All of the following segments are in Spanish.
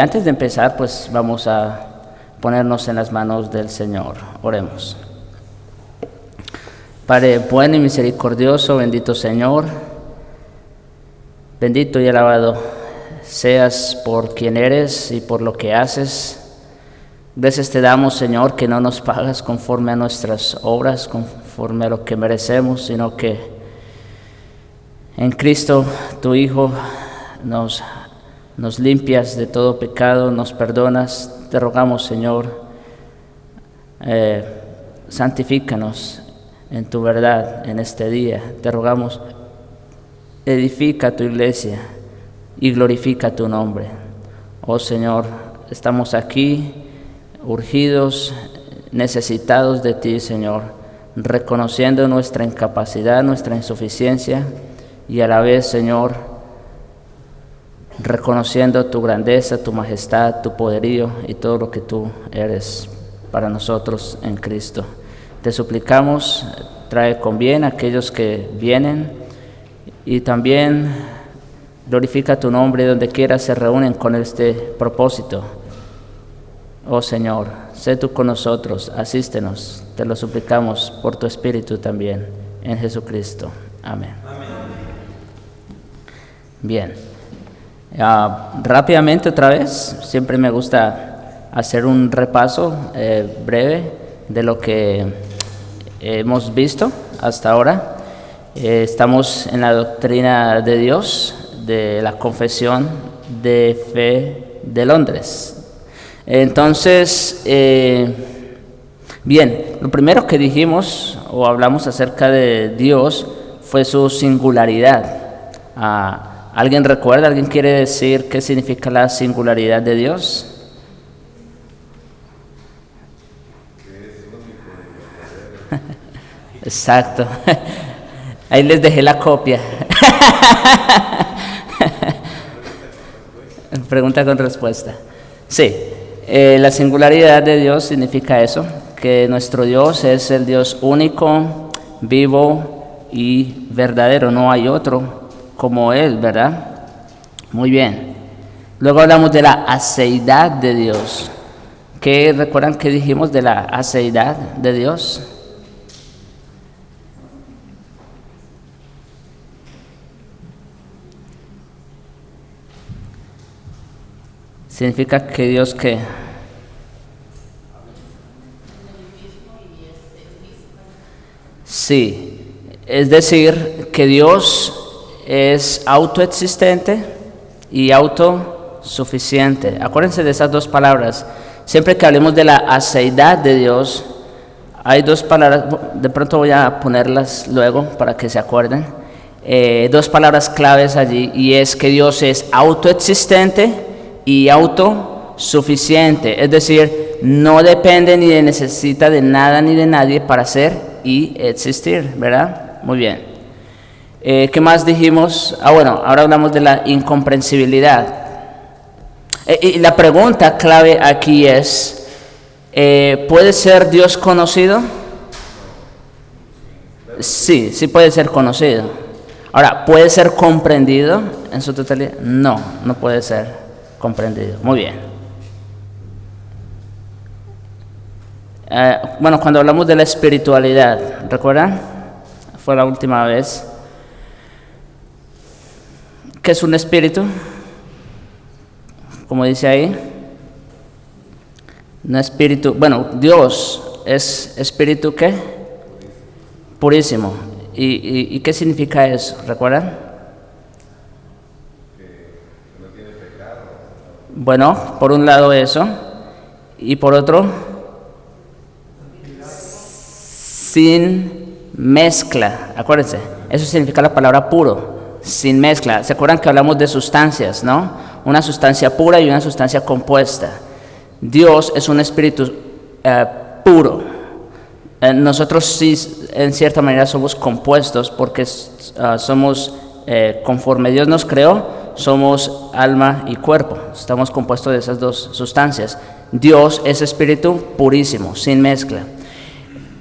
antes de empezar, pues vamos a ponernos en las manos del Señor. Oremos. Padre bueno y misericordioso, bendito Señor, bendito y alabado seas por quien eres y por lo que haces. Gracias te damos, Señor, que no nos pagas conforme a nuestras obras, conforme a lo que merecemos, sino que en Cristo, tu Hijo, nos limpias de todo pecado, nos perdonas. Te rogamos, Señor, santifícanos en tu verdad en este día. Te rogamos, edifica tu iglesia y glorifica tu nombre. Oh Señor, estamos aquí urgidos, necesitados de ti, Señor, reconociendo nuestra incapacidad, nuestra insuficiencia, y a la vez, Señor, reconociendo tu grandeza, tu majestad, tu poderío y todo lo que tú eres para nosotros en Cristo. Te suplicamos, trae con bien a aquellos que vienen y también glorifica tu nombre donde quiera se reúnen con este propósito. Oh Señor, sé tú con nosotros, asístenos, te lo suplicamos por tu Espíritu también, en Jesucristo. Amén. Amén. Bien, rápidamente otra vez, siempre me gusta hacer un repaso breve de lo que hemos visto hasta ahora. Estamos en la doctrina de Dios, de la Confesión de Fe de Londres. Entonces, bien, lo primero que dijimos o hablamos acerca de Dios fue su singularidad. ¿Alguien recuerda? ¿Alguien quiere decir qué significa la singularidad de Dios? Exacto. Ahí les dejé la copia. Pregunta con respuesta. Sí. La singularidad de Dios significa eso, que nuestro Dios es el Dios único, vivo y verdadero, no hay otro como Él, ¿verdad? Muy bien. Luego hablamos de la aceidad de Dios. ¿Qué recuerdan que dijimos de la aceidad de Dios? Significa que Dios ¿qué? Sí, es decir, que Dios es autoexistente y autosuficiente. Acuérdense de esas dos palabras. Siempre que hablemos de la aceidad de Dios, hay dos palabras, de pronto voy a ponerlas luego para que se acuerden. Dos palabras claves allí, y es que Dios es autoexistente y autosuficiente, es decir, no depende ni necesita de nada ni de nadie para ser y existir, ¿verdad? Muy bien. ¿Qué más dijimos? Bueno, ahora hablamos de la incomprensibilidad. Y la pregunta clave aquí es, ¿puede ser Dios conocido? Sí, sí puede ser conocido. Ahora, ¿puede ser comprendido en su totalidad? No, no puede ser comprendido. Muy bien. Bueno, cuando hablamos de la espiritualidad, ¿recuerdan? Fue la última vez. ¿Qué es un espíritu? Como dice ahí. Un espíritu, bueno, Dios es espíritu ¿qué? Purísimo. ¿Y qué significa eso? ¿Recuerdan? Bueno, por un lado eso, y por otro, sin mezcla. Acuérdense, eso significa la palabra puro, sin mezcla. ¿Se acuerdan que hablamos de sustancias, no? Una sustancia pura y una sustancia compuesta. Dios es un espíritu puro. Nosotros sí, en cierta manera, somos compuestos porque somos, conforme Dios nos creó, somos alma y cuerpo. Estamos compuestos de esas dos sustancias. Dios es espíritu purísimo, sin mezcla.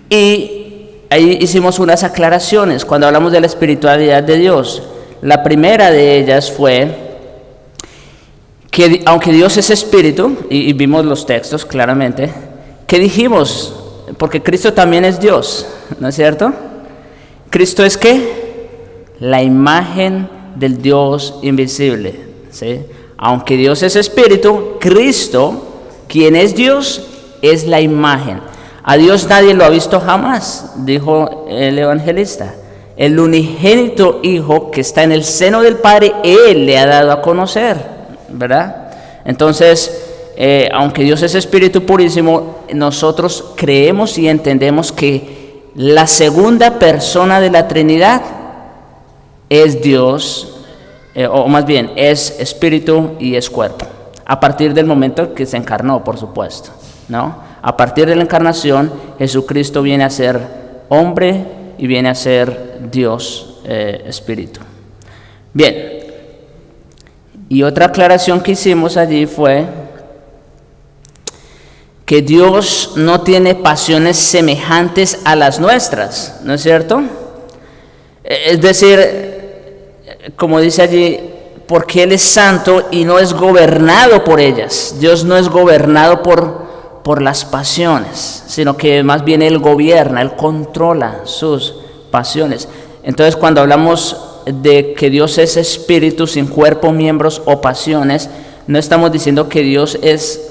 Y ahí hicimos unas aclaraciones cuando hablamos de la espiritualidad de Dios. La primera de ellas fue que aunque Dios es espíritu, y vimos los textos claramente, ¿qué dijimos? Porque Cristo también es Dios, ¿no es cierto? ¿Cristo es qué? La imagen del Dios invisible, ¿sí? Aunque Dios es espíritu, Cristo, quien es Dios, es la imagen. A Dios nadie lo ha visto jamás, dijo el evangelista. El unigénito Hijo que está en el seno del Padre, Él le ha dado a conocer, ¿verdad? Entonces, aunque Dios es espíritu purísimo, nosotros creemos y entendemos que la segunda persona de la Trinidad es Dios, o más bien, es espíritu y es cuerpo. A partir del momento que se encarnó, por supuesto, ¿no? A partir de la encarnación, Jesucristo viene a ser hombre y viene a ser Dios espíritu. Bien, y otra aclaración que hicimos allí fue que Dios no tiene pasiones semejantes a las nuestras, ¿no es cierto? Es decir, como dice allí, porque Él es santo y no es gobernado por ellas. Dios no es gobernado por las pasiones, sino que más bien Él gobierna, Él controla sus pasiones. Entonces, cuando hablamos de que Dios es espíritu sin cuerpo, miembros o pasiones, no estamos diciendo que Dios es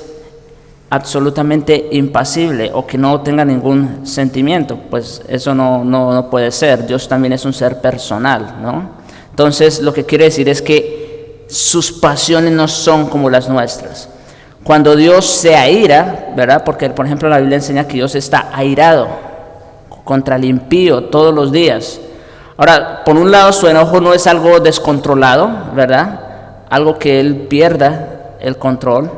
absolutamente impasible o que no tenga ningún sentimiento, pues eso no puede ser. Dios también es un ser personal, ¿no? Entonces, lo que quiere decir es que sus pasiones no son como las nuestras. Cuando Dios se aira, ¿verdad? Porque, por ejemplo, la Biblia enseña que Dios está airado contra el impío todos los días. Ahora, por un lado, su enojo no es algo descontrolado, ¿verdad? Algo que Él pierda el control,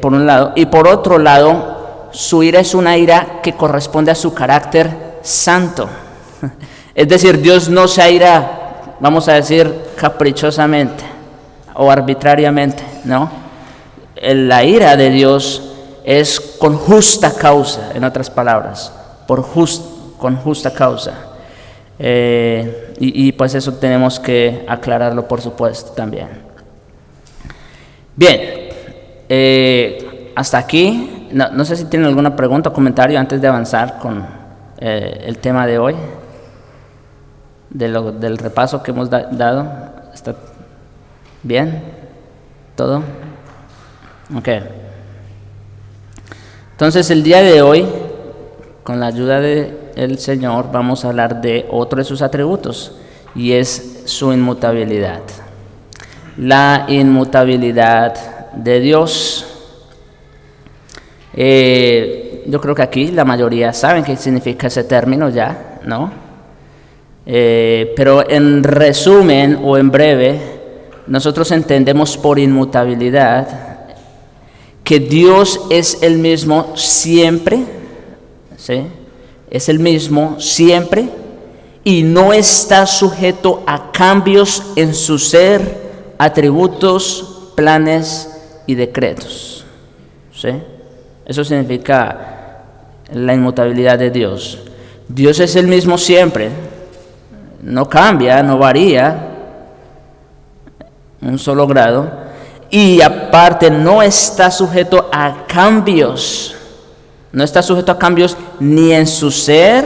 por un lado. Y por otro lado, su ira es una ira que corresponde a su carácter santo. Es decir, Dios no se aira, vamos a decir, caprichosamente o arbitrariamente, ¿no? La ira de Dios es con justa causa, en otras palabras, con justa causa. Y pues eso tenemos que aclararlo, por supuesto, también. Bien, hasta aquí. No sé si tienen alguna pregunta o comentario antes de avanzar con el tema de hoy, del repaso que hemos dado. ¿Está bien? ¿Todo? Ok. Entonces, el día de hoy, con la ayuda del Señor, vamos a hablar de otro de sus atributos, y es su inmutabilidad. La inmutabilidad de Dios. Yo creo que aquí la mayoría saben qué significa ese término ya, ¿no? Pero en resumen o en breve, nosotros entendemos por inmutabilidad que Dios es el mismo siempre, ¿sí? Es el mismo siempre y no está sujeto a cambios en su ser, atributos, planes y decretos, ¿sí? Eso significa la inmutabilidad de Dios. Dios es el mismo siempre, no cambia, no varía un solo grado, y aparte no está sujeto a cambios. No está sujeto a cambios ni en su ser,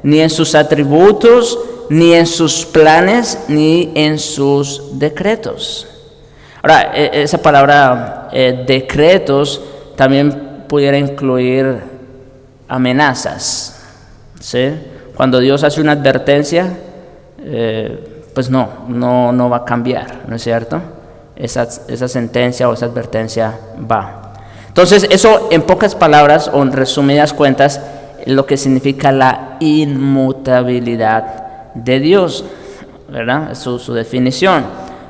ni en sus atributos, ni en sus planes, ni en sus decretos. Ahora, esa palabra decretos también pudiera incluir amenazas, ¿sí? Cuando Dios hace una advertencia, pues no va a cambiar, ¿no es cierto? Esa sentencia o esa advertencia va. Entonces, eso en pocas palabras o en resumidas cuentas, lo que significa la inmutabilidad de Dios, ¿verdad? Su definición.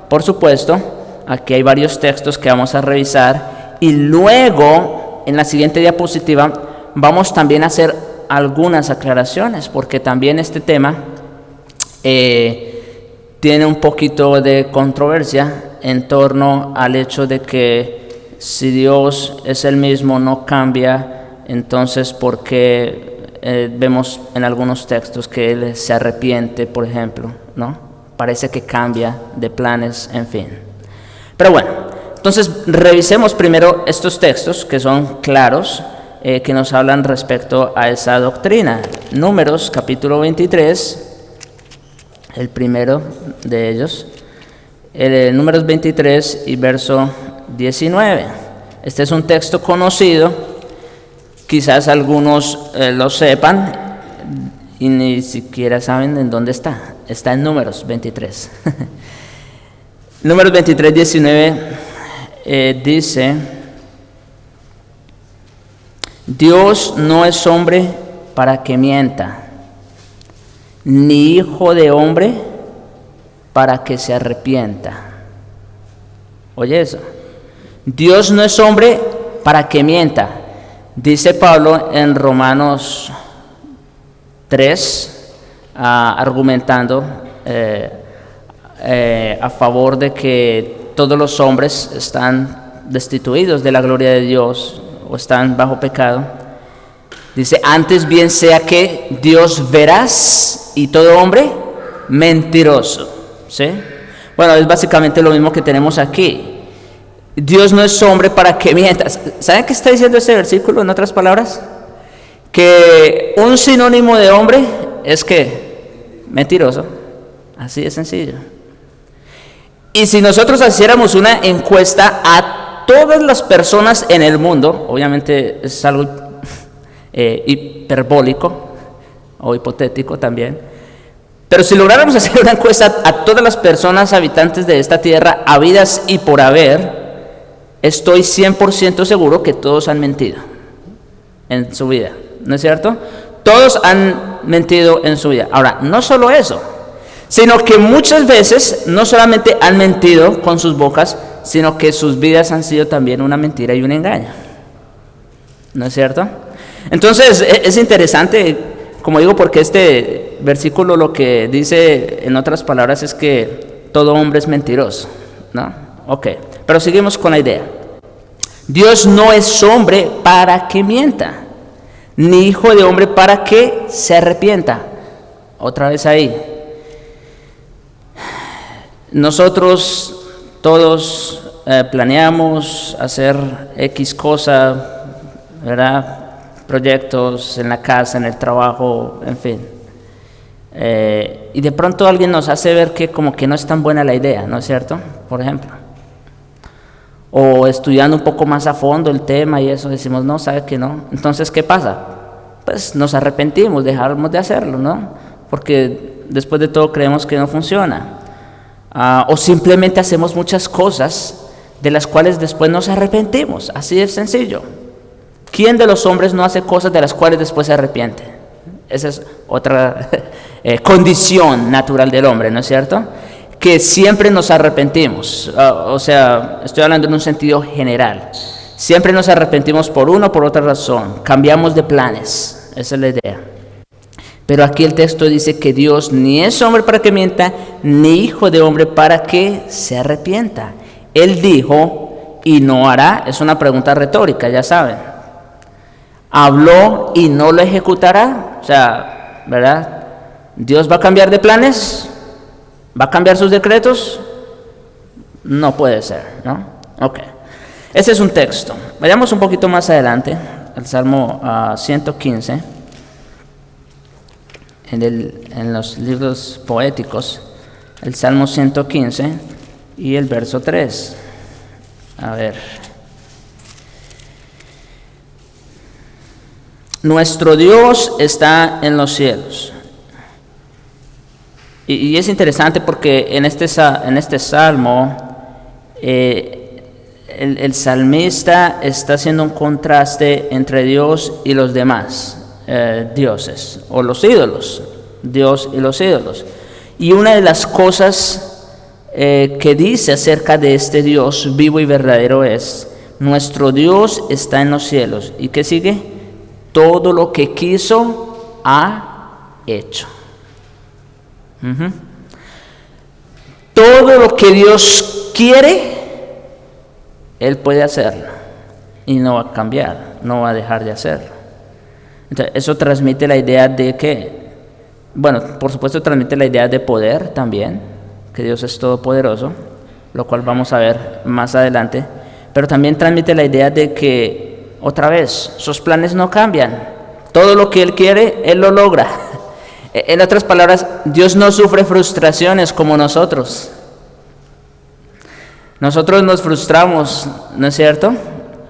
Por supuesto, aquí hay varios textos que vamos a revisar y luego, en la siguiente diapositiva, vamos también a hacer algunas aclaraciones, porque también este tema tiene un poquito de controversia en torno al hecho de que si Dios es el mismo, no cambia, entonces ¿por qué vemos en algunos textos que Él se arrepiente, por ejemplo, ¿no? Parece que cambia de planes, en fin. Pero bueno, Entonces, revisemos primero estos textos que son claros, que nos hablan respecto a esa doctrina. Números, capítulo 23, el primero de ellos. Números 23 y verso 19. Este es un texto conocido, quizás algunos lo sepan y ni siquiera saben en dónde está. Está en Números 23. Números 23, 19 dice: Dios no es hombre para que mienta, ni hijo de hombre para que se arrepienta. Oye eso. Dios no es hombre para que mienta. Dice Pablo en Romanos 3, argumentando a favor de que todos los hombres están destituidos de la gloria de Dios o están bajo pecado. Dice: antes bien sea que Dios veraz y todo hombre mentiroso. ¿Sí? Bueno, es básicamente lo mismo que tenemos aquí. Dios no es hombre para que mienta. ¿Saben qué está diciendo este versículo en otras palabras? Que un sinónimo de hombre es que mentiroso. Así de sencillo. Y si nosotros hiciéramos una encuesta a todas las personas en el mundo, obviamente es algo hiperbólico o hipotético también, pero si lográramos hacer una encuesta a todas las personas habitantes de esta tierra, habidas y por haber, estoy 100% seguro que todos han mentido en su vida, ¿no es cierto? Todos han mentido en su vida. Ahora, no solo eso, sino que muchas veces no solamente han mentido con sus bocas, sino que sus vidas han sido también una mentira y un engaño, ¿no es cierto? Entonces, es interesante, como digo, porque este versículo lo que dice, en otras palabras, es que todo hombre es mentiroso, ¿no? Ok, pero seguimos con la idea. Dios no es hombre para que mienta, ni hijo de hombre para que se arrepienta. Otra vez ahí. Nosotros todos planeamos hacer X cosa, ¿verdad? Proyectos en la casa, en el trabajo, en fin. Y de pronto alguien nos hace ver que como que no es tan buena la idea, ¿no es cierto? Por ejemplo. O estudiando un poco más a fondo el tema y eso, decimos, no, ¿sabe que no? Entonces, ¿qué pasa? Pues nos arrepentimos, dejamos de hacerlo, ¿no? Porque después de todo creemos que no funciona. O simplemente hacemos muchas cosas de las cuales después nos arrepentimos, así de sencillo. ¿Quién de los hombres no hace cosas de las cuales después se arrepiente? Esa es otra condición natural del hombre, ¿no es cierto? Que siempre nos arrepentimos, o sea, estoy hablando en un sentido general. Siempre nos arrepentimos por una o por otra razón, cambiamos de planes, esa es la idea. Pero aquí el texto dice que Dios ni es hombre para que mienta, ni hijo de hombre para que se arrepienta. Él dijo y no hará, es una pregunta retórica, ya saben. Habló y no lo ejecutará, o sea, ¿verdad? ¿Dios va a cambiar de planes? ¿Va a cambiar sus decretos? No puede ser, ¿no? Ok. Ese es un texto. Vayamos un poquito más adelante, al Salmo 115, en los libros poéticos, el Salmo 115 y el verso 3. A ver. Nuestro Dios está en los cielos. Y es interesante porque en este salmo el salmista está haciendo un contraste entre Dios y los demás dioses o los ídolos, Dios y los ídolos. Y una de las cosas que dice acerca de este Dios vivo y verdadero es: nuestro Dios está en los cielos. ¿Y qué sigue? Todo lo que quiso ha hecho. Todo lo que Dios quiere, Él puede hacerlo y no va a cambiar, no va a dejar de hacerlo. Entonces, eso transmite la idea de que, bueno, por supuesto transmite la idea de poder también, que Dios es todopoderoso, lo cual vamos a ver más adelante, pero también transmite la idea de que, otra vez, sus planes no cambian. Todo lo que Él quiere, Él lo logra. En otras palabras, Dios no sufre frustraciones como nosotros. Nosotros nos frustramos, ¿no es cierto?,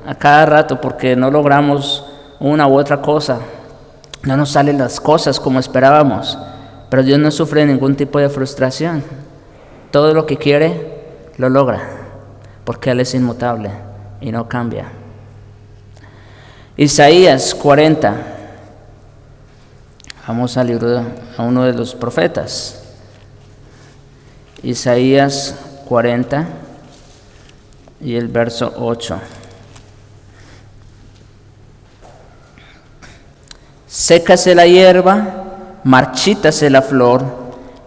a cada rato porque no logramos una u otra cosa. No nos salen las cosas como esperábamos, pero Dios no sufre ningún tipo de frustración. Todo lo que quiere, lo logra, porque Él es inmutable y no cambia. Isaías 40. Vamos al libro a uno de los profetas. Isaías 40 y el verso 8. Sécase la hierba, marchítase la flor,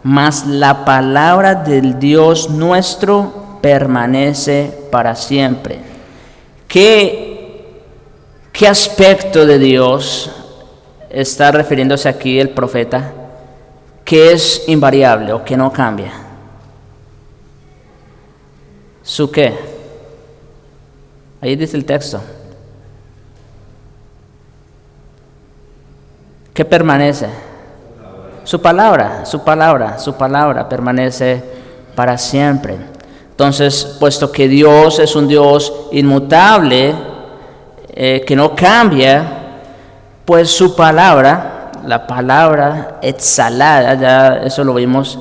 mas la palabra del Dios nuestro permanece para siempre. ¿Qué aspecto de Dios está refiriéndose aquí el profeta que es invariable o que no cambia? ¿Su qué? Ahí dice el texto. ¿Qué permanece? Su palabra permanece para siempre. Entonces, puesto que Dios es un Dios inmutable, que no cambia, pues su palabra, la palabra exhalada, ya eso lo vimos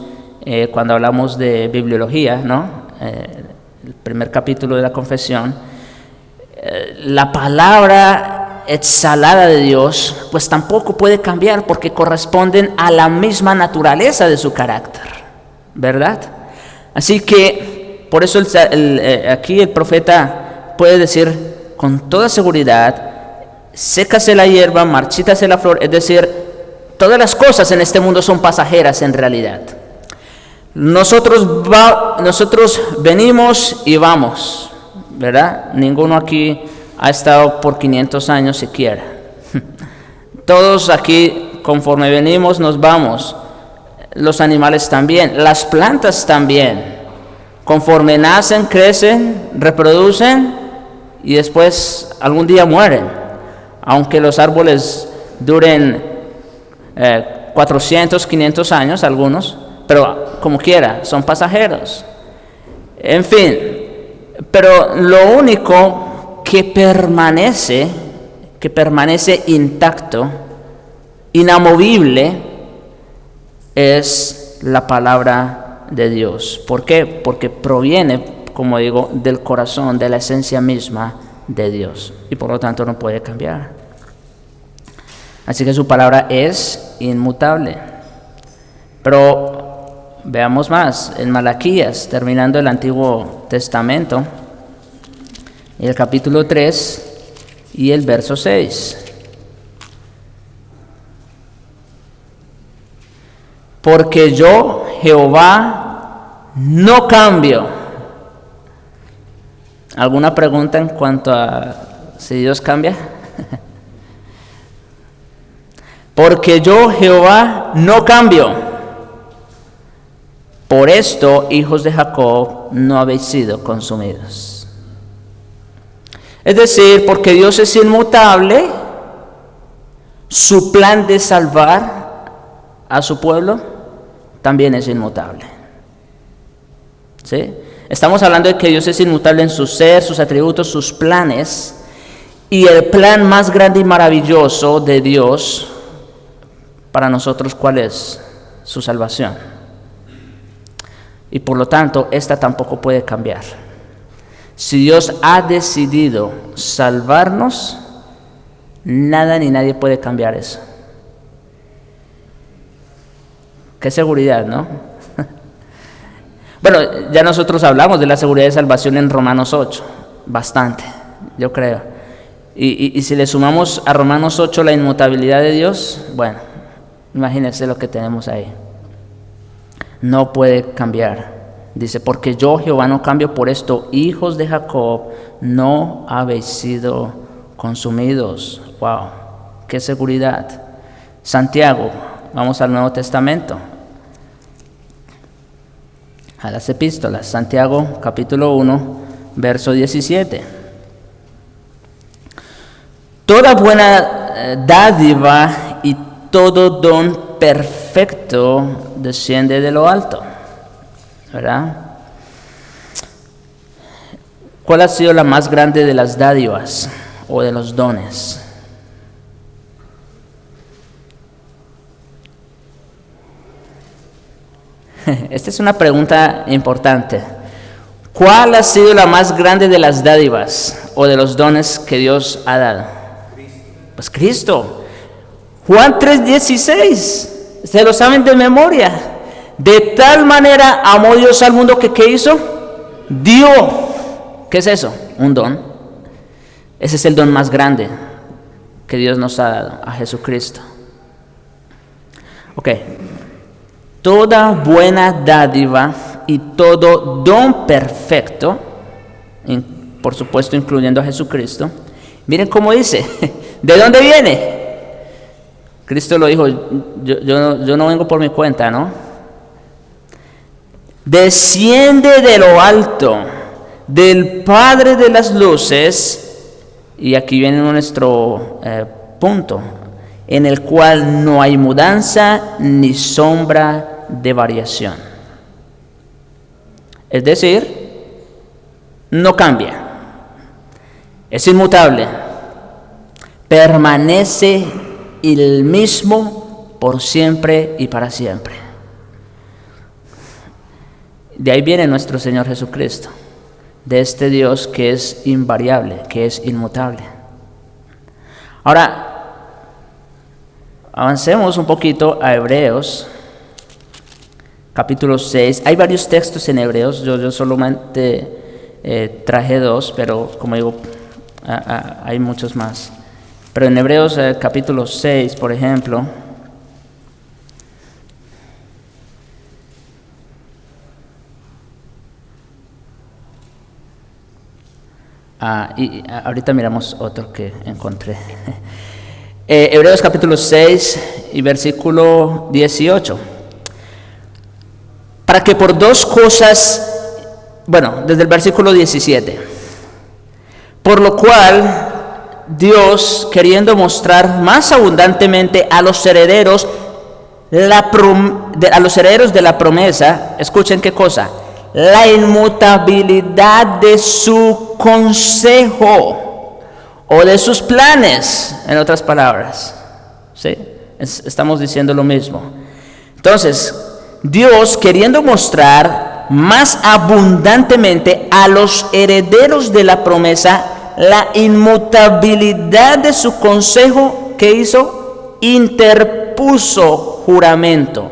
cuando hablamos de bibliología, ¿no? El primer capítulo de la confesión, la palabra exhalada de Dios, pues tampoco puede cambiar porque corresponden a la misma naturaleza de su carácter, ¿verdad? Así que por eso aquí el profeta puede decir con toda seguridad: sécase la hierba, marchítase la flor, es decir, todas las cosas en este mundo son pasajeras en realidad. Nosotros venimos y vamos, ¿verdad? Ninguno aquí ha estado por 500 años siquiera. Todos aquí, conforme venimos, nos vamos. Los animales también, las plantas también. Conforme nacen, crecen, reproducen y después algún día mueren. Aunque los árboles duren 400, 500 años, algunos, pero como quiera, son pasajeros. En fin, pero lo único que permanece intacto, inamovible, es la palabra de Dios. ¿Por qué? Porque proviene, como digo, del corazón, de la esencia misma de Dios, y por lo tanto no puede cambiar. Así que su palabra es inmutable. Pero veamos más, en Malaquías, terminando el Antiguo Testamento, el capítulo 3 y el verso 6. Porque yo, Jehová, no cambio. ¿Alguna pregunta en cuanto a si Dios cambia? Porque yo, Jehová, no cambio. Por esto, hijos de Jacob, no habéis sido consumidos. Es decir, porque Dios es inmutable, su plan de salvar a su pueblo también es inmutable. ¿Sí? Estamos hablando de que Dios es inmutable en su ser, sus atributos, sus planes, y el plan más grande y maravilloso de Dios para nosotros, ¿cuál es? Su salvación. Y por lo tanto, esta tampoco puede cambiar. Si Dios ha decidido salvarnos, nada ni nadie puede cambiar eso. Qué seguridad, ¿no? Bueno, ya nosotros hablamos de la seguridad de salvación en Romanos 8, bastante, yo creo. Y si le sumamos a Romanos 8 la inmutabilidad de Dios, bueno, imagínense lo que tenemos ahí. No puede cambiar. Dice, porque yo, Jehová, no cambio, por esto, hijos de Jacob, no habéis sido consumidos. Wow, qué seguridad. Santiago, vamos al Nuevo Testamento. a las epístolas. Santiago capítulo 1, verso 17. Toda buena dádiva y todo don perfecto desciende de lo alto, ¿verdad? ¿Cuál ha sido la más grande de las dádivas o de los dones? Esta es una pregunta importante. ¿Cuál ha sido la más grande de las dádivas o de los dones que Dios ha dado? Pues Cristo. Juan 3:16. Se lo saben de memoria. De tal manera amó Dios al mundo que ¿qué hizo? Dio. ¿Qué es eso? Un don. Ese es el don más grande que Dios nos ha dado, a Jesucristo. Ok. Toda buena dádiva y todo don perfecto, por supuesto incluyendo a Jesucristo. Miren cómo dice, ¿de dónde viene? Cristo lo dijo, yo no vengo por mi cuenta, ¿no? Desciende de lo alto, del Padre de las luces, y aquí viene nuestro punto, en el cual no hay mudanza ni sombra de variación. Es decir, no cambia, es inmutable, permanece el mismo por siempre y para siempre. De ahí viene nuestro Señor Jesucristo, de este Dios que es invariable, que es inmutable. Ahora, avancemos un poquito a Hebreos, capítulo 6. Hay varios textos en Hebreos, yo solamente traje 2, pero como digo, hay muchos más. Pero en Hebreos capítulo 6, por ejemplo, y ahorita miramos otro que encontré. Hebreos capítulo 6 y versículo 18. Para que por dos cosas, bueno, desde el versículo 17. Por lo cual, Dios, queriendo mostrar más abundantemente a los herederos de la promesa, escuchen qué cosa, la inmutabilidad de su consejo, o de sus planes, en otras palabras. ¿Sí? Estamos diciendo lo mismo. Entonces, Dios queriendo mostrar más abundantemente a los herederos de la promesa la inmutabilidad de su consejo, ¿qué hizo? Interpuso juramento.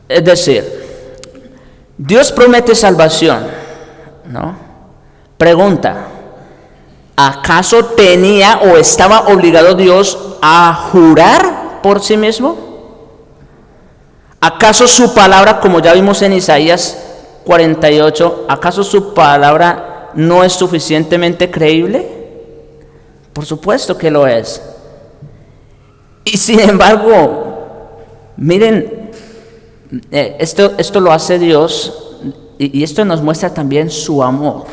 Es decir, Dios promete salvación, ¿no? Pregunta, ¿acaso tenía o estaba obligado Dios a jurar por sí mismo? ¿Acaso su palabra, como ya vimos en Isaías 48, acaso su palabra no es suficientemente creíble? Por supuesto que lo es. Y sin embargo, miren, esto lo hace Dios, y esto nos muestra también su amor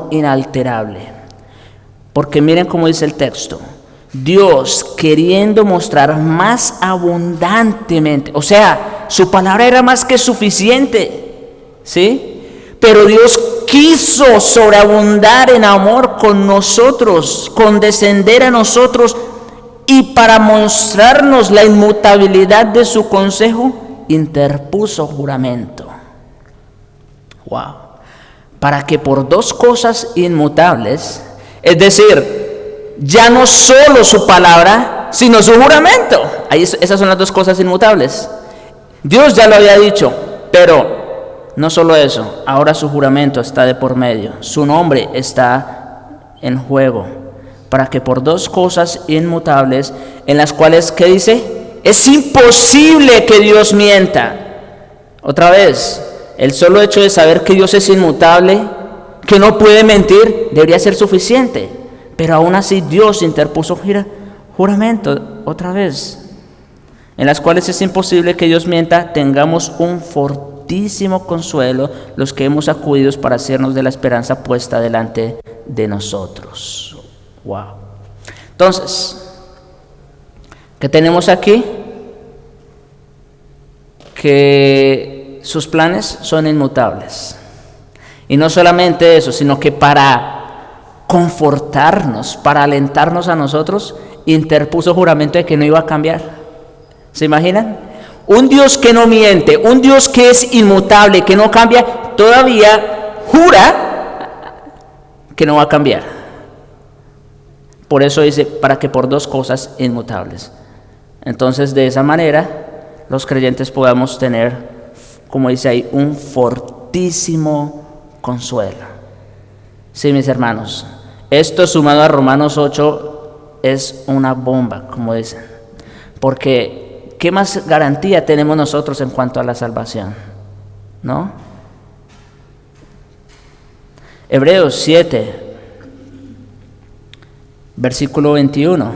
inalterable. Porque miren cómo dice el texto, Dios queriendo mostrar más abundantemente, o sea, su palabra era más que suficiente, ¿sí? Pero Dios quiso sobreabundar en amor con nosotros, condescender a nosotros, y para mostrarnos la inmutabilidad de su consejo, interpuso juramento. Wow. Para que por dos cosas inmutables, es decir, ya no solo su palabra, sino su juramento. Esas son las dos cosas inmutables. Dios ya lo había dicho, pero no solo eso, ahora su juramento está de por medio, su nombre está en juego, para que por dos cosas inmutables, en las cuales, ¿qué dice? Es imposible que Dios mienta. Otra vez, el solo hecho de saber que Dios es inmutable, que no puede mentir, debería ser suficiente. Pero aún así Dios interpuso juramento, otra vez, en las cuales es imposible que Dios mienta. Tengamos un fortísimo consuelo los que hemos acudido para hacernos de la esperanza puesta delante de nosotros. Wow. Entonces, ¿qué tenemos aquí? Que sus planes son inmutables. Y no solamente eso, sino que para confortarnos, para alentarnos a nosotros, interpuso juramento de que no iba a cambiar. ¿Se imaginan? Un Dios que no miente, un Dios que es inmutable, que no cambia, todavía jura que no va a cambiar. Por eso dice, para que por dos cosas inmutables. Entonces, de esa manera, los creyentes podamos tener, como dice ahí, un fortísimo consuelo. Sí, mis hermanos, esto sumado a Romanos 8 es una bomba, como dicen, porque ¿qué más garantía tenemos nosotros en cuanto a la salvación? ¿No? Hebreos 7, versículo 21,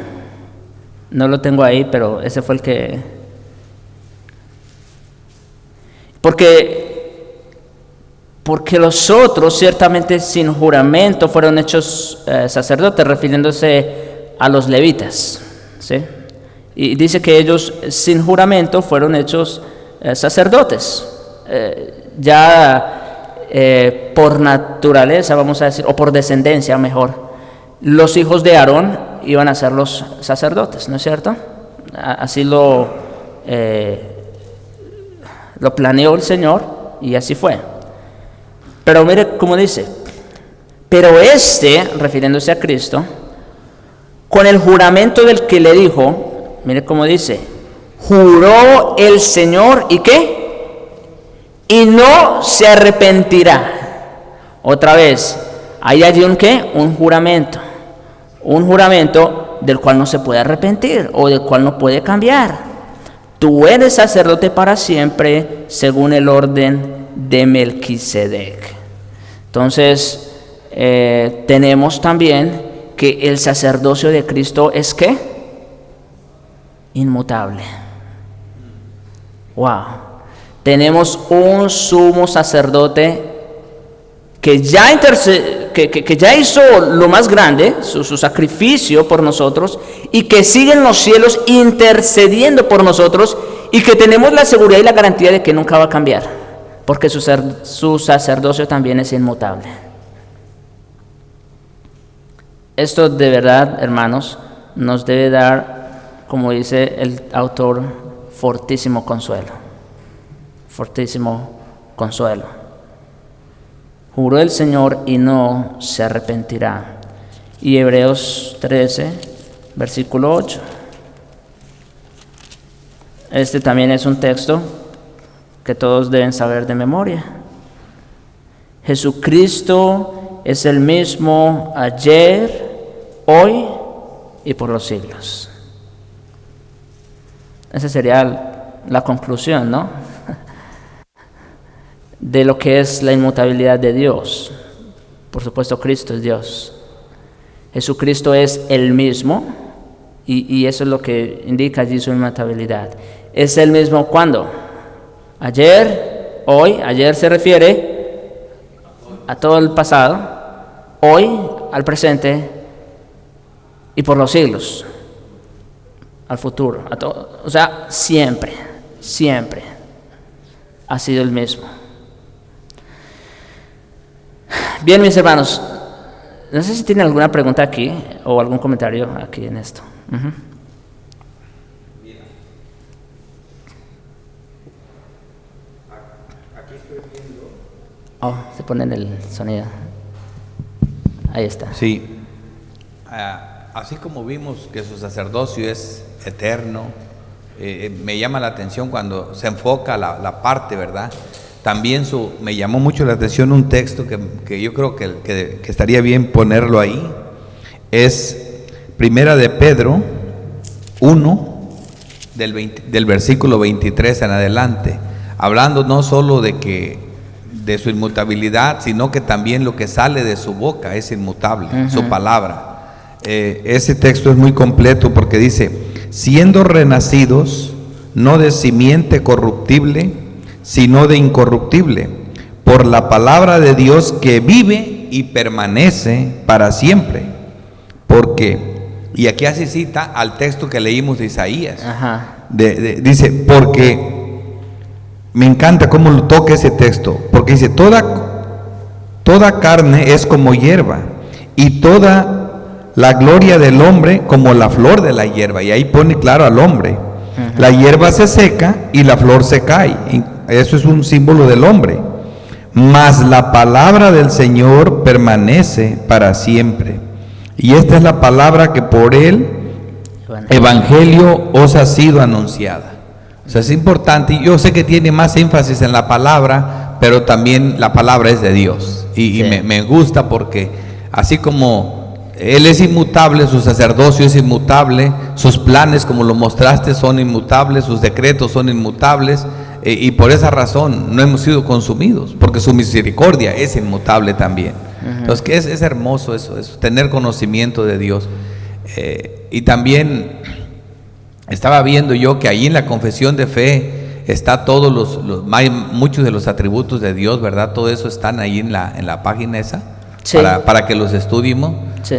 no lo tengo ahí, pero ese fue el que... Porque los otros ciertamente sin juramento fueron hechos sacerdotes, refiriéndose a los levitas, ¿sí? Y dice que ellos sin juramento fueron hechos sacerdotes, por naturaleza, vamos a decir, o por descendencia mejor. Los hijos de Aarón iban a ser los sacerdotes, ¿no es cierto? Así lo planeó el Señor y así fue. Pero mire cómo dice, pero refiriéndose a Cristo, con el juramento del que le dijo, mire cómo dice, juró el Señor, ¿y qué? Y no se arrepentirá. Otra vez, hay allí un juramento del cual no se puede arrepentir o del cual no puede cambiar. Tú eres sacerdote para siempre, según el orden de Melquisedec. Entonces, tenemos también que el sacerdocio de Cristo es ¿qué? Inmutable. Wow. Tenemos un sumo sacerdote que ya hizo lo más grande, su sacrificio por nosotros, y que sigue en los cielos intercediendo por nosotros, y que tenemos la seguridad y la garantía de que nunca va a cambiar, porque su sacerdocio también es inmutable. Esto de verdad, hermanos, nos debe dar, como dice el autor, fortísimo consuelo. Fortísimo consuelo. Juró el Señor y no se arrepentirá. Y Hebreos 13, versículo 8. Este también es un texto que todos deben saber de memoria. Jesucristo es el mismo ayer, hoy y por los siglos. Esa sería la conclusión, ¿no? De lo que es la inmutabilidad de Dios. Por supuesto, Cristo es Dios. Jesucristo es el mismo, y eso es lo que indica allí su inmutabilidad. Es el mismo ¿cuándo? Ayer, hoy. Ayer se refiere a todo el pasado, hoy al presente y por los siglos al futuro, o sea, siempre ha sido el mismo. Bien, mis hermanos, no sé si tienen alguna pregunta aquí o algún comentario aquí en esto. Uh-huh. Aquí estoy viendo. Oh, se pone en el sonido. Ahí está. Sí. Así como vimos que su sacerdocio es eterno, me llama la atención cuando se enfoca la parte, ¿verdad? También me llamó mucho la atención un texto que yo creo que estaría bien ponerlo ahí. Es Primera de Pedro 1, del versículo 23 en adelante, hablando no solo de su inmutabilidad, sino que también lo que sale de su boca es inmutable, uh-huh. Su palabra. Ese texto es muy completo porque dice, siendo renacidos, no de simiente corruptible, sino de incorruptible, por la palabra de Dios que vive y permanece para siempre. Porque, y aquí hace cita al texto que leímos de Isaías. Dice, porque me encanta cómo lo toca ese texto, porque dice, toda carne es como hierba, y toda la gloria del hombre como la flor de la hierba. Y ahí pone claro al hombre. La hierba se seca y la flor se cae. Eso es un símbolo del hombre. Mas la palabra del Señor permanece para siempre. Y esta es la palabra que por el Evangelio os ha sido anunciada. O sea, es importante. Yo sé que tiene más énfasis en la palabra, pero también la palabra es de Dios. Y me gusta porque así como Él es inmutable, su sacerdocio es inmutable, sus planes, como lo mostraste, son inmutables, sus decretos son inmutables, y por esa razón no hemos sido consumidos, porque su misericordia es inmutable también. Entonces, que es hermoso eso, tener conocimiento de Dios. Y también estaba viendo yo que ahí en la confesión de fe está todos muchos de los atributos de Dios, ¿verdad? Todo eso están ahí en la página esa, sí, para que los estudiemos. Sí.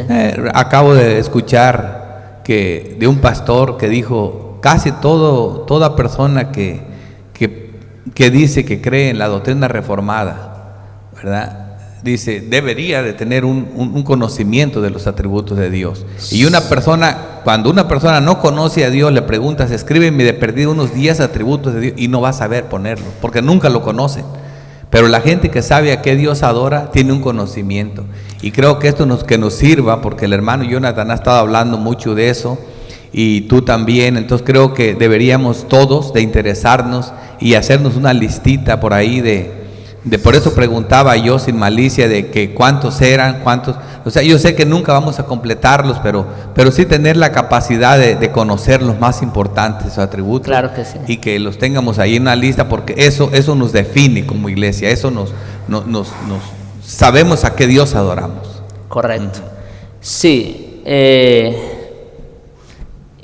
Acabo de escuchar de un pastor que dijo, casi toda persona que dice que cree en la doctrina reformada, ¿verdad?, dice, debería de tener un conocimiento de los atributos de Dios. Y cuando una persona no conoce a Dios, le preguntas, escríbeme de perdido unos 10 atributos de Dios, y no va a saber ponerlo, porque nunca lo conocen. Pero la gente que sabe a qué Dios adora tiene un conocimiento, y creo que esto nos sirva, porque el hermano Jonathan ha estado hablando mucho de eso, y tú también. Entonces creo que deberíamos todos de interesarnos y hacernos una listita por ahí por eso preguntaba yo sin malicia de que cuántos eran, o sea, yo sé que nunca vamos a completarlos, pero sí tener la capacidad de conocer los más importantes, sus atributos. Claro que sí. Y que los tengamos ahí en una lista, porque eso nos define como iglesia, eso nos sabemos a qué Dios adoramos. Correcto. Sí,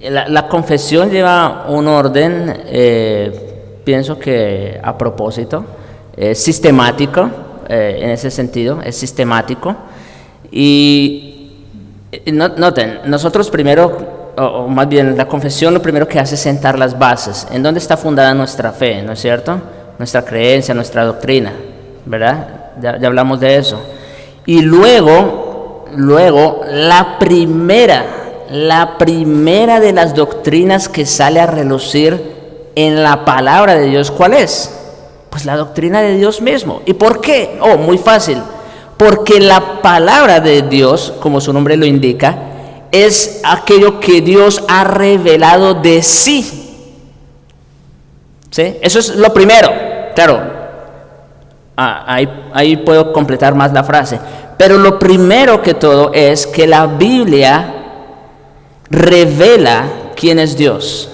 la confesión lleva un orden, pienso que a propósito, es sistemático, en ese sentido, es sistemático. Y noten, nosotros primero, o más bien la confesión lo primero que hace es sentar las bases, en dónde está fundada nuestra fe, ¿no es cierto? Nuestra creencia, nuestra doctrina, ¿verdad? Ya hablamos de eso. Y luego la primera de las doctrinas que sale a relucir en la palabra de Dios, ¿cuál es? Pues la doctrina de Dios mismo. ¿Y por qué? Muy fácil. Porque la palabra de Dios, como su nombre lo indica, es aquello que Dios ha revelado de sí. ¿Sí? Eso es lo primero. Claro, ahí puedo completar más la frase. Pero lo primero que todo es que la Biblia revela quién es Dios.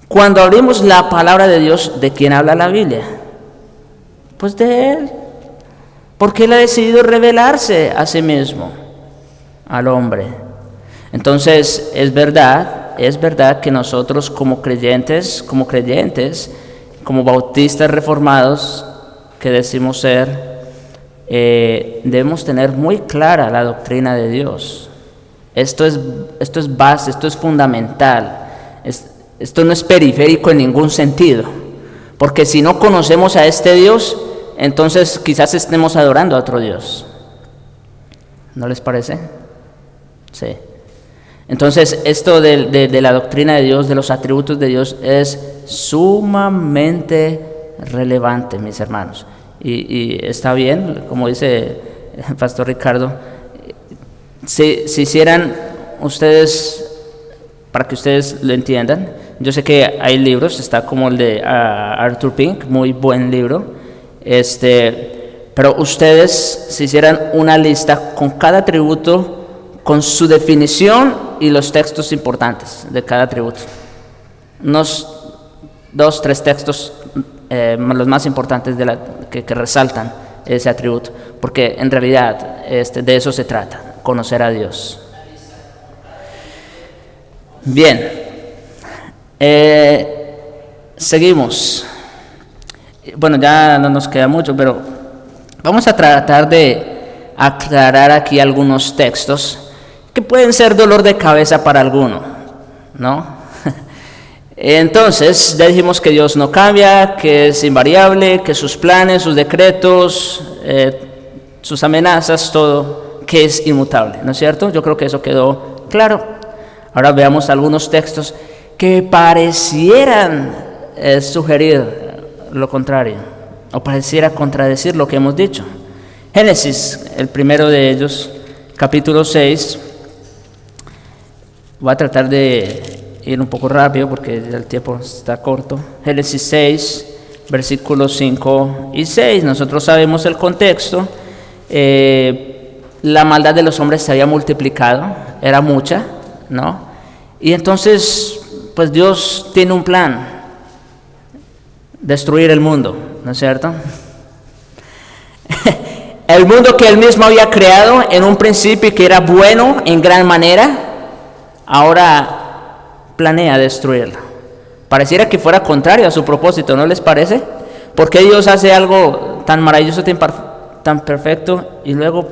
Cuando abrimos la palabra de Dios, ¿de quién habla la Biblia? Pues de Él, porque Él ha decidido revelarse a sí mismo, al hombre. Entonces, es verdad que nosotros como creyentes, como bautistas reformados, que decimos ser, debemos tener muy clara la doctrina de Dios. Esto es base, esto es fundamental. Esto no es periférico en ningún sentido, porque si no conocemos a este Dios, entonces quizás estemos adorando a otro Dios. ¿No les parece? Sí. Entonces, esto de la doctrina de Dios, de los atributos de Dios, es sumamente relevante, mis hermanos. Y está bien, como dice el pastor Ricardo, si hicieran ustedes, para que ustedes lo entiendan, yo sé que hay libros, está como el de Arthur Pink, muy buen libro, pero ustedes si hicieran una lista con cada atributo, con su definición y los textos importantes de cada atributo, unos 2-3 textos, los más importantes que resaltan ese atributo, porque en realidad de eso se trata, conocer a Dios. Bien, Seguimos. Bueno, ya no nos queda mucho, pero vamos a tratar de aclarar aquí algunos textos que pueden ser dolor de cabeza para alguno, ¿no? Entonces, ya dijimos que Dios no cambia, que es invariable, que sus planes, sus decretos, sus amenazas, todo, que es inmutable, ¿no es cierto? Yo creo que eso quedó claro. Ahora veamos algunos textos que parecieran sugerir lo contrario, o pareciera contradecir lo que hemos dicho. Génesis, el primero de ellos, capítulo 6. Voy a tratar de ir un poco rápido porque el tiempo está corto. Génesis 6, versículos 5 y 6. Nosotros sabemos el contexto. La maldad de los hombres se había multiplicado, era mucha, ¿no? Y entonces, pues Dios tiene un plan: destruir el mundo, ¿no es cierto? El mundo que Él mismo había creado en un principio y que era bueno en gran manera, ahora planea destruirlo. Pareciera que fuera contrario a su propósito, ¿no les parece? ¿Por qué Dios hace algo tan maravilloso, tan perfecto y luego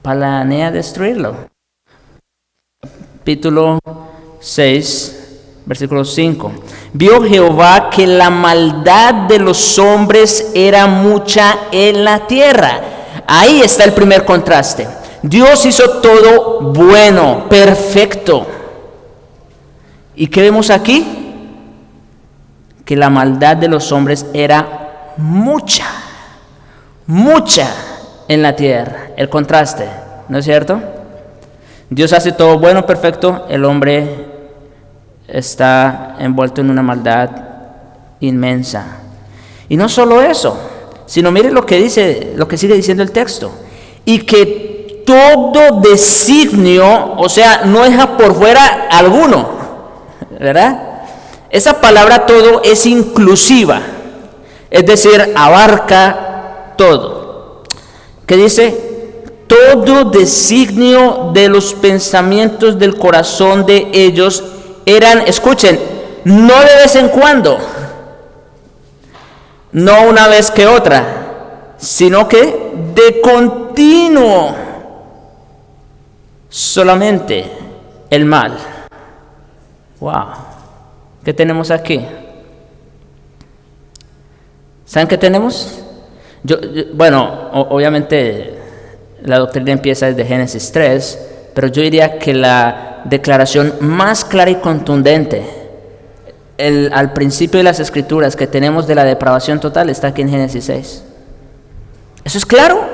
planea destruirlo? Capítulo 6, versículo 5. Vio Jehová que la maldad de los hombres era mucha en la tierra. Ahí está el primer contraste. Dios hizo todo bueno, perfecto. ¿Y qué vemos aquí? Que la maldad de los hombres era mucha en la tierra. El contraste, ¿no es cierto? Dios hace todo bueno, perfecto. El hombre está envuelto en una maldad inmensa. Y no solo eso, sino mire lo que sigue diciendo el texto. Y que todo designio, o sea, no deja por fuera alguno, ¿verdad? Esa palabra todo es inclusiva, es decir, abarca todo. ¿Qué dice? Todo designio de los pensamientos del corazón de ellos eran, escuchen, no de vez en cuando, no una vez que otra, sino que de continuo, solamente el mal. Wow, ¿qué tenemos aquí? ¿Saben qué tenemos? Bueno, obviamente la doctrina empieza desde Génesis 3, pero yo diría que la declaración más clara y contundente al principio de las Escrituras que tenemos de la depravación total está aquí en Génesis 6. Eso es claro,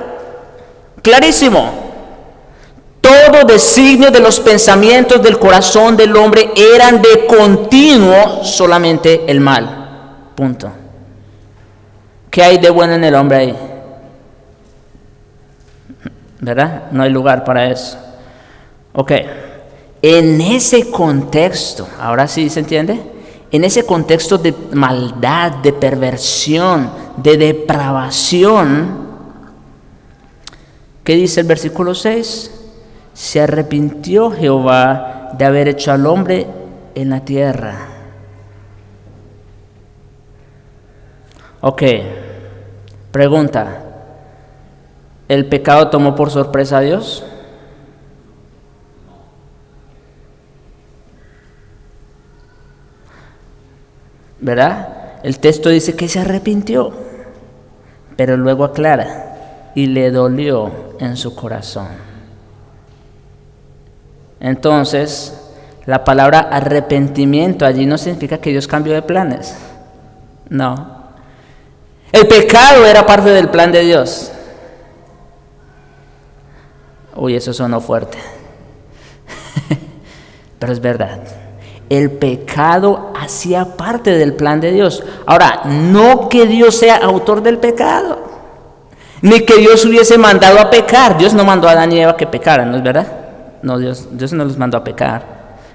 clarísimo. Todo designio de los pensamientos del corazón del hombre eran de continuo solamente el mal. Punto. ¿Qué hay de bueno en el hombre ahí? ¿Verdad? No hay lugar para eso. Ok. En ese contexto, ahora sí se entiende, en ese contexto de maldad, de perversión, de depravación, ¿qué dice el versículo 6? Se arrepintió Jehová de haber hecho al hombre en la tierra. Ok, pregunta, ¿el pecado tomó por sorpresa a Dios? ¿Verdad? El texto dice que se arrepintió, pero luego aclara, y le dolió en su corazón. Entonces, la palabra arrepentimiento allí no significa que Dios cambió de planes. No. El pecado era parte del plan de Dios. Uy, eso sonó fuerte. Pero es verdad. El pecado hacía parte del plan de Dios. Ahora, no que Dios sea autor del pecado, ni que Dios hubiese mandado a pecar. Dios no mandó a Adán y Eva que pecaran, ¿no es verdad? No, Dios no los mandó a pecar.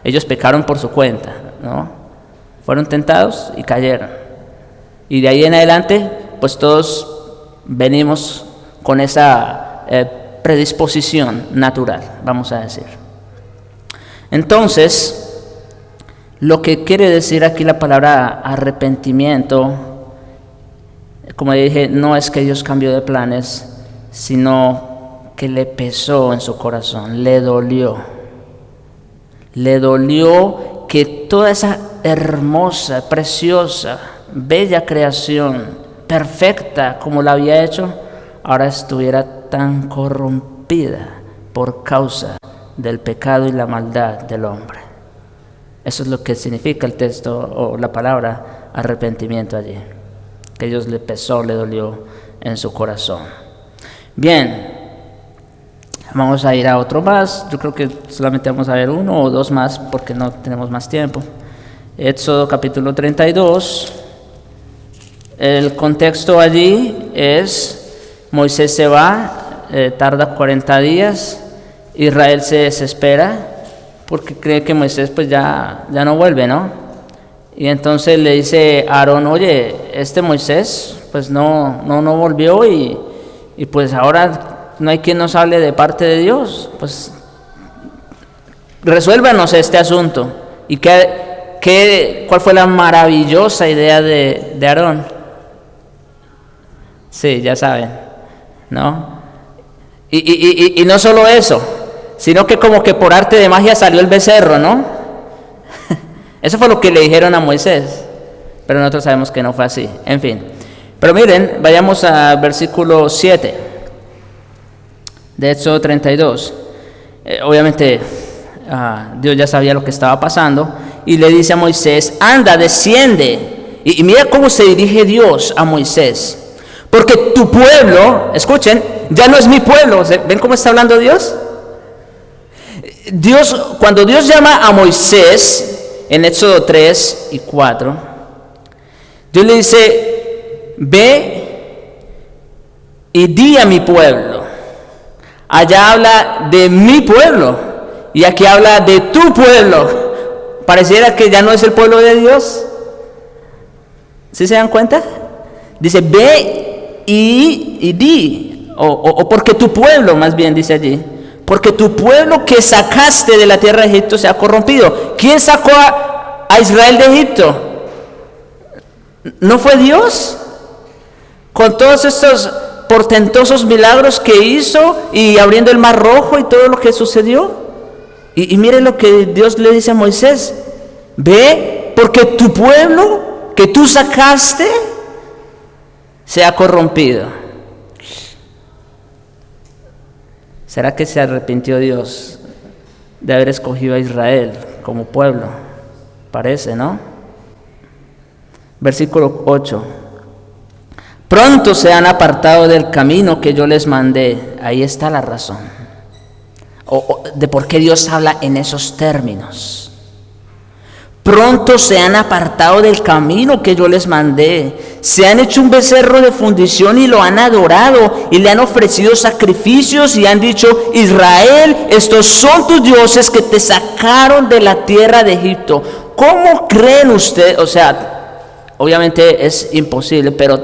Ellos pecaron por su cuenta, ¿no? Fueron tentados y cayeron. Y de ahí en adelante, pues todos venimos con esa predisposición natural, vamos a decir. Entonces, Lo que quiere decir aquí la palabra arrepentimiento, como dije, no es que Dios cambió de planes, sino que le pesó en su corazón, le dolió. Le dolió que toda esa hermosa, preciosa, bella creación, perfecta como la había hecho, ahora estuviera tan corrompida por causa del pecado y la maldad del hombre. Eso es lo que significa el texto o la palabra arrepentimiento allí. Que Dios le pesó, le dolió en su corazón. Bien, vamos a ir a otro más. Yo creo que solamente vamos a ver uno o dos más porque no tenemos más tiempo. Éxodo capítulo 32. El contexto allí es: Moisés se va, tarda 40 días, Israel se desespera porque cree que Moisés pues ya no vuelve, ¿no? Y entonces le dice a Aarón: oye, este Moisés pues no volvió y pues ahora no hay quien nos hable de parte de Dios, pues resuélvanos este asunto. ¿Y cuál fue la maravillosa idea de Aarón? Sí, ya saben, ¿no? Y no solo eso, sino que como que por arte de magia salió el becerro, ¿no? Eso fue lo que le dijeron a Moisés, pero nosotros sabemos que no fue así. En fin, pero miren, vayamos al versículo 7 de Éxodo 32. Obviamente Dios ya sabía lo que estaba pasando y le dice a Moisés: anda, desciende. Y mira cómo se dirige Dios a Moisés: porque tu pueblo, escuchen, ya no es mi pueblo. ¿Ven cómo está hablando Dios? Cuando Dios llama a Moisés en Éxodo 3 y 4, Dios le dice: ve y di a mi pueblo. Allá habla de mi pueblo y aquí habla de tu pueblo. Pareciera que ya no es el pueblo de Dios. ¿Sí se dan cuenta? Dice: ve y di, o porque tu pueblo, más bien dice allí, porque tu pueblo que sacaste de la tierra de Egipto se ha corrompido. ¿Quién sacó a Israel de Egipto? ¿No fue Dios? Con todos estos portentosos milagros que hizo y abriendo el mar rojo y todo lo que sucedió. Y mire lo que Dios le dice a Moisés: ve, porque tu pueblo que tú sacaste se ha corrompido. ¿Será que se arrepintió Dios de haber escogido a Israel como pueblo? Parece, ¿no? Versículo 8. Pronto se han apartado del camino que yo les mandé. Ahí está la razón de por qué Dios habla en esos términos. Pronto se han apartado del camino que yo les mandé. Se han hecho un becerro de fundición y lo han adorado y le han ofrecido sacrificios y han dicho: Israel, estos son tus dioses que te sacaron de la tierra de Egipto. ¿Cómo creen ustedes? O sea, obviamente es imposible, pero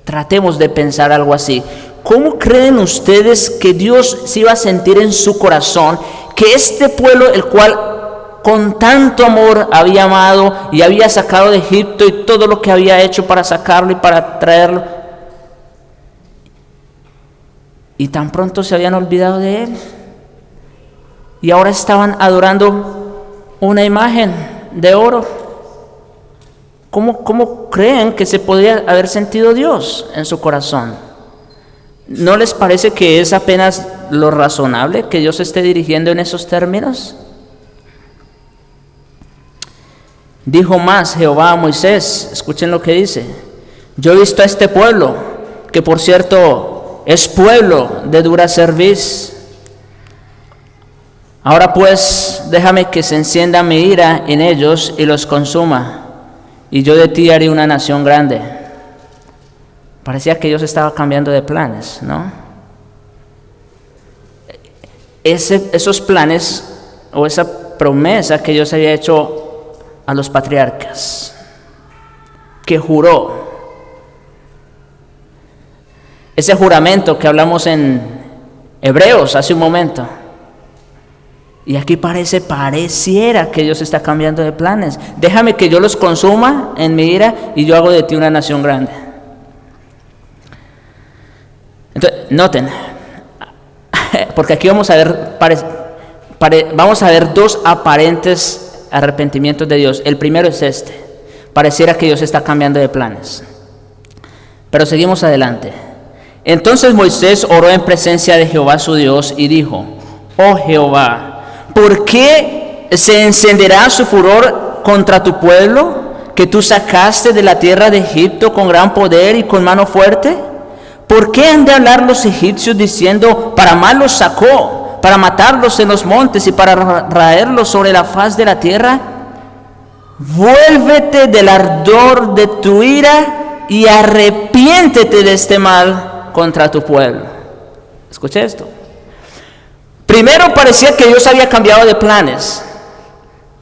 tratemos de pensar algo así. ¿Cómo creen ustedes que Dios se iba a sentir en su corazón que este pueblo, el cual con tanto amor había amado y había sacado de Egipto y todo lo que había hecho para sacarlo y para traerlo, y tan pronto se habían olvidado de él y ahora estaban adorando una imagen de oro? ¿Cómo creen que se podría haber sentido Dios en su corazón? ¿No les parece que es apenas lo razonable que Dios se esté dirigiendo en esos términos? Dijo más Jehová a Moisés, escuchen lo que dice: yo he visto a este pueblo, que por cierto es pueblo de dura cerviz. Ahora pues déjame que se encienda mi ira en ellos y los consuma, y yo de ti haré una nación grande. Parecía que Dios estaba cambiando de planes, ¿no? Esos planes o esa promesa que Dios había hecho a los patriarcas, que juró, ese juramento que hablamos en Hebreos hace un momento, Y aquí pareciera que Dios está cambiando de planes. Déjame que yo los consuma en mi ira y yo hago de ti una nación grande. Entonces, noten, porque aquí vamos a ver dos aparentes arrepentimientos de Dios. El primero es este. Pareciera que Dios está cambiando de planes. Pero seguimos adelante. Entonces Moisés oró en presencia de Jehová su Dios y dijo: oh Jehová, ¿por qué se encenderá su furor contra tu pueblo, que tú sacaste de la tierra de Egipto con gran poder y con mano fuerte? ¿Por qué han de hablar los egipcios diciendo: para mal los sacó, para matarlos en los montes y para raerlos sobre la faz de la tierra? Vuélvete del ardor de tu ira y arrepiéntete de este mal contra tu pueblo. Escuche esto. Primero parecía que Dios había cambiado de planes,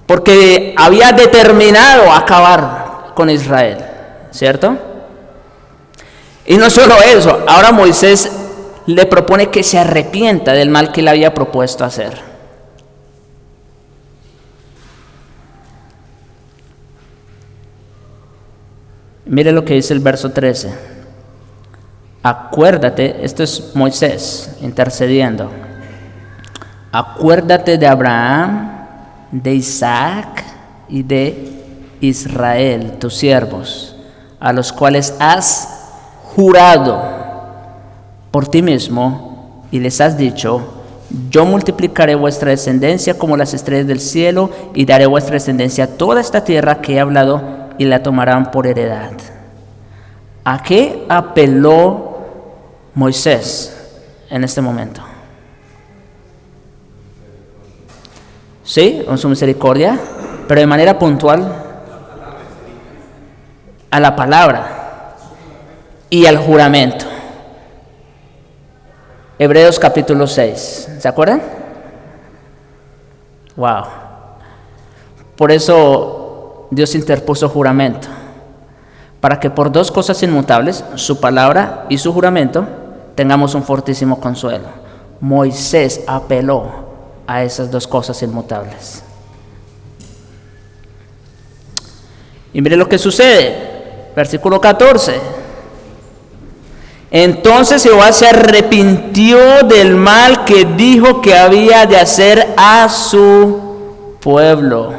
porque había determinado acabar con Israel, ¿cierto? Y no solo eso, ahora Moisés le propone que se arrepienta del mal que le había propuesto hacer. Mire lo que dice el verso 13. Acuérdate, esto es Moisés intercediendo. Acuérdate de Abraham, de Isaac y de Israel, tus siervos, a los cuales has jurado por ti mismo y les has dicho: yo multiplicaré vuestra descendencia como las estrellas del cielo y daré vuestra descendencia a toda esta tierra que he hablado y la tomarán por heredad. ¿A qué apeló Moisés en este momento? Sí, con su misericordia, pero de manera puntual a la palabra y al juramento. Hebreos capítulo 6, ¿se acuerdan? Wow. Por eso Dios interpuso juramento, para que por dos cosas inmutables, su palabra y su juramento, tengamos un fortísimo consuelo. Moisés apeló a esas dos cosas inmutables. Y mire lo que sucede, versículo 14. Entonces Jehová se arrepintió del mal que dijo que había de hacer a su pueblo.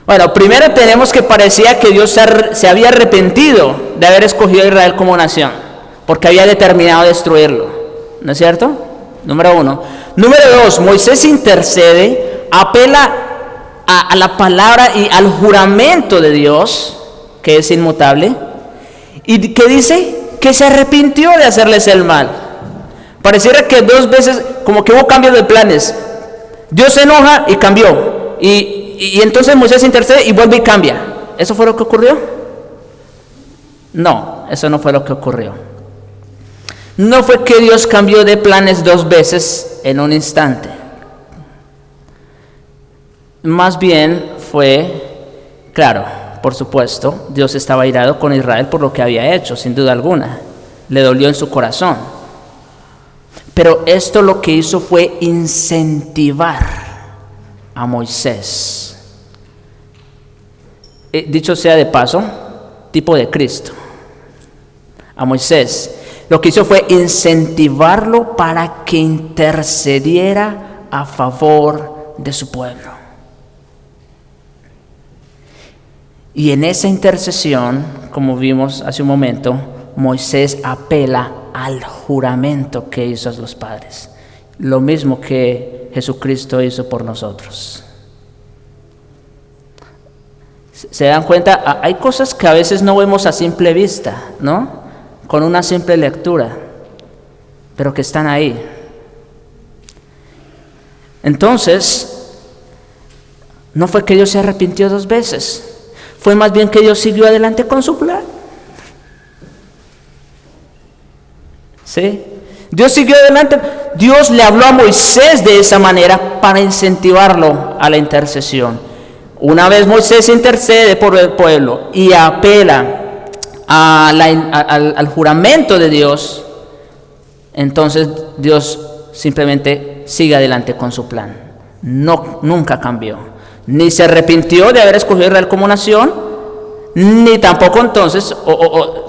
Bueno, primero tenemos que parecía que Dios se había arrepentido de haber escogido a Israel como nación, porque había determinado destruirlo, ¿no es cierto? Número uno. Número dos, Moisés intercede, apela a la palabra y al juramento de Dios, que es inmutable, y que dice que se arrepintió de hacerles el mal. Pareciera que dos veces, como que hubo cambio de planes. Dios se enoja y cambió, y entonces Moisés intercede y vuelve y cambia. ¿Eso fue lo que ocurrió? No, eso no fue lo que ocurrió. No fue que Dios cambió de planes dos veces en un instante. Más bien fue, claro, por supuesto, Dios estaba airado con Israel por lo que había hecho, sin duda alguna. Le dolió en su corazón. Pero esto lo que hizo fue incentivar a Moisés. Dicho sea de paso, tipo de Cristo. A Moisés. Lo que hizo fue incentivarlo para que intercediera a favor de su pueblo. Y en esa intercesión, como vimos hace un momento, Moisés apela al juramento que hizo a los padres. Lo mismo que Jesucristo hizo por nosotros. ¿Se dan cuenta? Hay cosas que a veces no vemos a simple vista, ¿no? Con una simple lectura, pero que están ahí. Entonces, no fue que Dios se arrepintió dos veces, fue más bien que Dios siguió adelante con su plan. ¿Sí? Dios siguió adelante. Dios le habló a Moisés de esa manera para incentivarlo a la intercesión. Una vez Moisés intercede por el pueblo y apela al juramento de Dios, entonces Dios simplemente sigue adelante con su plan. No, nunca cambió. Ni se arrepintió de haber escogido a Israel como nación, ni tampoco entonces,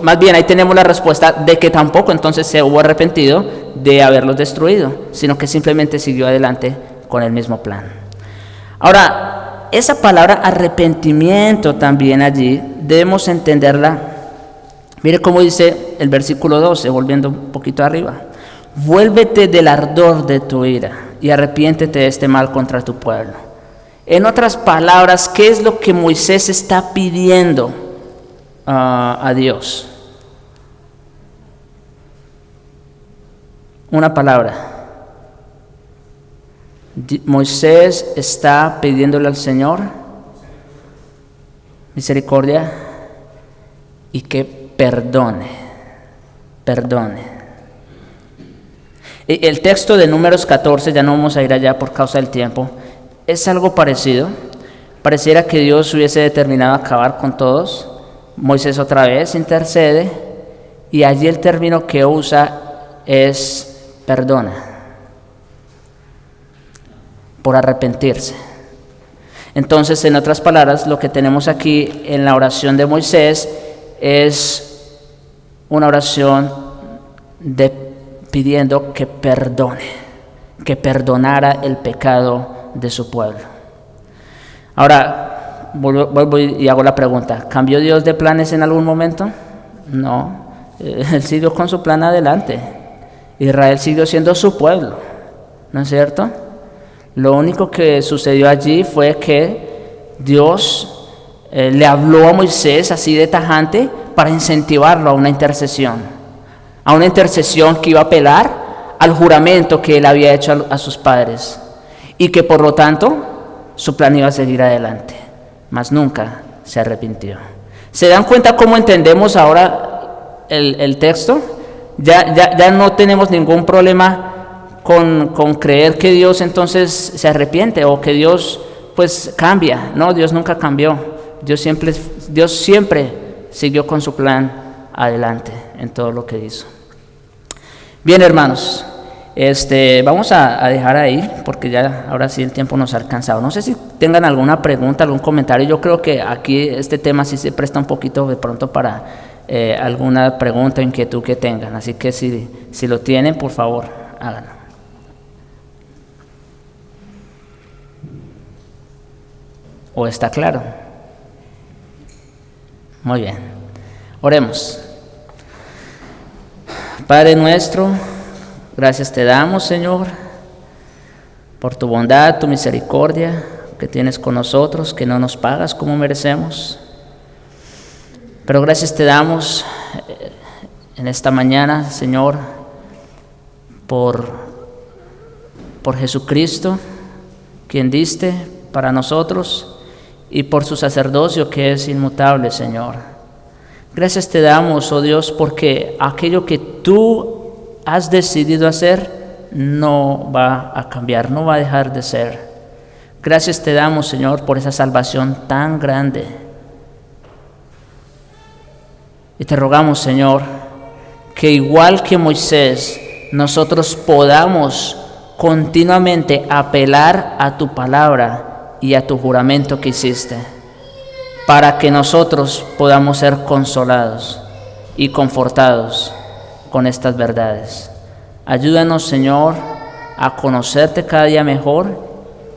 más bien ahí tenemos la respuesta de que tampoco entonces se hubo arrepentido de haberlos destruido, sino que simplemente siguió adelante con el mismo plan. Ahora, esa palabra arrepentimiento también allí debemos entenderla. Mire cómo dice el versículo 12, volviendo un poquito arriba. Vuélvete del ardor de tu ira y arrepiéntete de este mal contra tu pueblo. En otras palabras, ¿qué es lo que Moisés está pidiendo a Dios? Una palabra. Moisés está pidiéndole al Señor misericordia y que perdone. El texto de Números 14, ya no vamos a ir allá por causa del tiempo, es algo parecido. Pareciera que Dios hubiese determinado acabar con todos. Moisés otra vez intercede y allí el término que usa es perdona, por arrepentirse. Entonces, en otras palabras, lo que tenemos aquí en la oración de Moisés es una oración pidiendo que perdone, que perdonara el pecado de su pueblo. Ahora, vuelvo y hago la pregunta, ¿cambió Dios de planes en algún momento? No, Él siguió con su plan adelante. Israel siguió siendo su pueblo, ¿no es cierto? Lo único que sucedió allí fue que Dios le habló a Moisés así de tajante para incentivarlo a una intercesión que iba a apelar al juramento que él había hecho a sus padres, y que por lo tanto su plan iba a seguir adelante, mas nunca se arrepintió. ¿Se dan cuenta cómo entendemos ahora el texto? Ya no tenemos ningún problema con creer que Dios entonces se arrepiente o que Dios pues cambia. No, Dios nunca cambió. Dios siempre siguió con su plan adelante en todo lo que hizo. Bien, hermanos, vamos a dejar ahí porque ya ahora sí el tiempo nos ha alcanzado. No sé si tengan alguna pregunta, algún comentario. Yo creo que aquí este tema sí se presta un poquito de pronto para alguna pregunta o inquietud que tengan. Así que si lo tienen, por favor, háganlo. ¿O está claro? Muy bien. Oremos. Padre nuestro, gracias te damos, Señor, por tu bondad, tu misericordia que tienes con nosotros, que no nos pagas como merecemos. Pero gracias te damos en esta mañana, Señor, por Jesucristo, quien diste para nosotros, y por su sacerdocio que es inmutable, Señor. Gracias te damos, oh Dios, porque aquello que tú has decidido hacer no va a cambiar, no va a dejar de ser. Gracias te damos, Señor, por esa salvación tan grande. Y te rogamos, Señor, que igual que Moisés, nosotros podamos continuamente apelar a tu palabra y a tu juramento que hiciste, para que nosotros podamos ser consolados y confortados con estas verdades. Ayúdanos, Señor, a conocerte cada día mejor,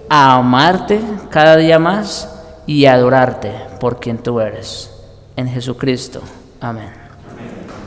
a amarte cada día más y a adorarte por quien tú eres. En Jesucristo. Amén.